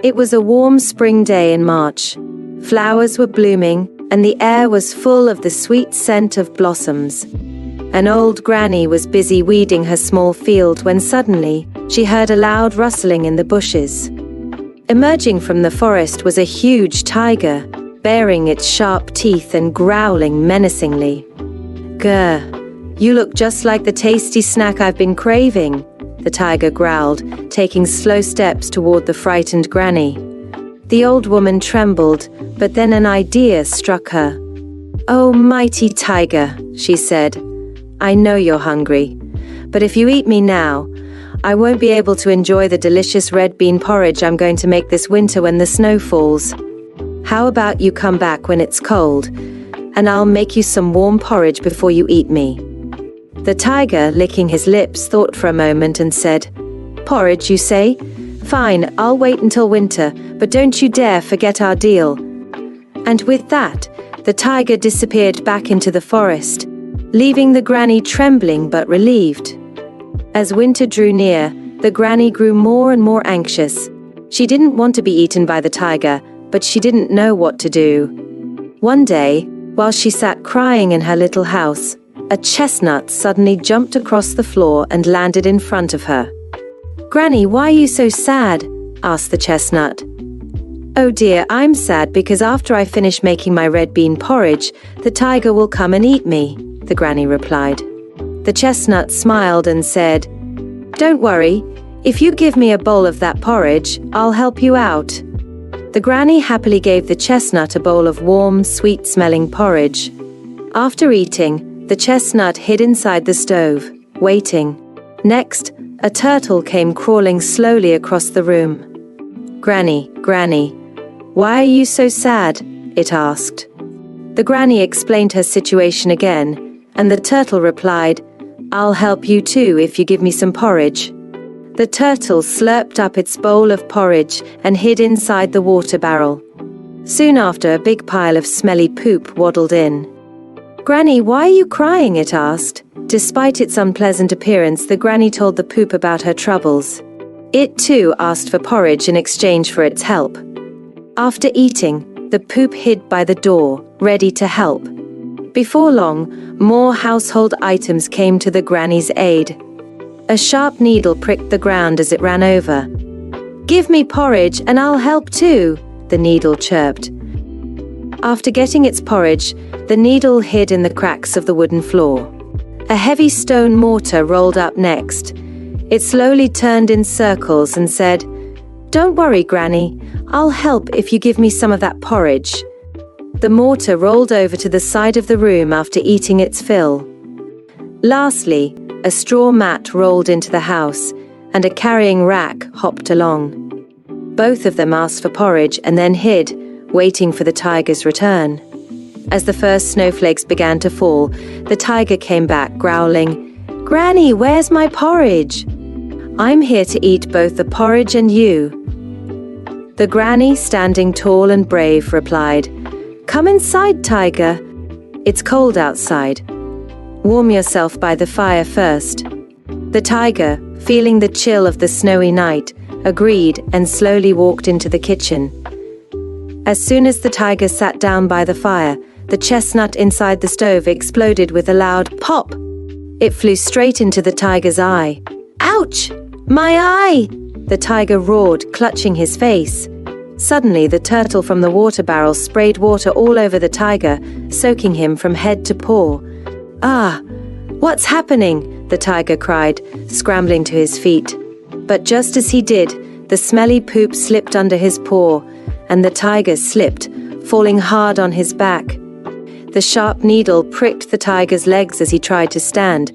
It was a warm spring day in March. Flowers were blooming, and the air was full of the sweet scent of blossoms. An old granny was busy weeding her small field when suddenly she heard a loud rustling in the bushes. Emerging from the forest was a huge tiger, baring its sharp teeth and growling menacingly. "Grr, you look just like the tasty snack I've been craving," the tiger growled, taking slow steps toward the frightened granny. The old woman trembled, but then an idea struck her. "Oh, mighty tiger," she said, "I know you're hungry, but if you eat me now, I won't be able to enjoy the delicious red bean porridge I'm going to make this winter when the snow falls. How about you come back when it's cold, and I'll make you some warm porridge before you eat me?" The tiger, licking his lips, thought for a moment and said, "Porridge, you say? Fine, I'll wait until winter, but don't you dare forget our deal." And with that, the tiger disappeared back into the forest, leaving the granny trembling but relieved. As winter drew near, the granny grew more and more anxious. She didn't want to be eaten by the tiger, but she didn't know what to do. One day, while she sat crying in her little house, a chestnut suddenly jumped across the floor and landed in front of her. "Granny, why are you so sad?" asked the chestnut. "Oh dear, I'm sad because after I finish making my red bean porridge, the tiger will come and eat me," the granny replied. The chestnut smiled and said, "Don't worry, if you give me a bowl of that porridge, I'll help you out." The granny happily gave the chestnut a bowl of warm, sweet-smelling porridge. After eating, the chestnut hid inside the stove, waiting. Next, a turtle came crawling slowly across the room. "Granny, Granny, why are you so sad?" it asked. The granny explained her situation again, and the turtle replied, "I'll help you too if you give me some porridge." The turtle slurped up its bowl of porridge and hid inside the water barrel. Soon after, a big pile of smelly poop waddled in. "Granny, why are you crying?" it asked. Despite its unpleasant appearance, the granny told the poop about her troubles. It too asked for porridge in exchange for its help. After eating, the poop hid by the door, ready to help. Before long, more household items came to the granny's aid. A sharp needle pricked the ground as it ran over. "Give me porridge and I'll help too," the needle chirped. After getting its porridge, the needle hid in the cracks of the wooden floor. A heavy stone mortar rolled up next. It slowly turned in circles and said, "Don't worry, Granny, I'll help if you give me some of that porridge." The mortar rolled over to the side of the room after eating its fill. Lastly, a straw mat rolled into the house, and a carrying rack hopped along. Both of them asked for porridge and then hid, waiting for the tiger's return. As the first snowflakes began to fall, the tiger came back, growling, "Granny, where's my porridge?" "I'm here to eat both the porridge and you." The granny, standing tall and brave, replied, "Come inside, tiger. It's cold outside. Warm yourself by the fire first." The tiger, feeling the chill of the snowy night, agreed and slowly walked into the kitchen. As soon as the tiger sat down by the fire, the chestnut inside the stove exploded with a loud pop. It flew straight into the tiger's eye. "Ouch! My eye!" the tiger roared, clutching his face. Suddenly, the turtle from the water barrel sprayed water all over the tiger, soaking him from head to paw. "Ah, what's happening?" the tiger cried, scrambling to his feet. But just as he did, the smelly poop slipped under his paw, and the tiger slipped, falling hard on his back. The sharp needle pricked the tiger's legs as he tried to stand,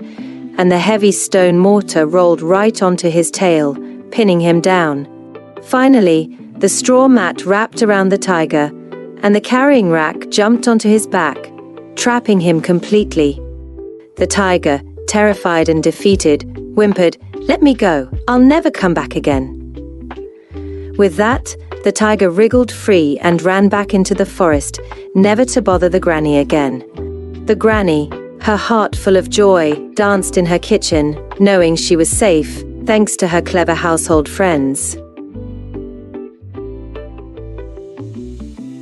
and the heavy stone mortar rolled right onto his tail, pinning him down. Finally, the straw mat wrapped around the tiger, and the carrying rack jumped onto his back, trapping him completely. The tiger, terrified and defeated, whimpered, "Let me go, I'll never come back again." With that, the tiger wriggled free and ran back into the forest, never to bother the granny again. The granny, her heart full of joy, danced in her kitchen, knowing she was safe, thanks to her clever household friends.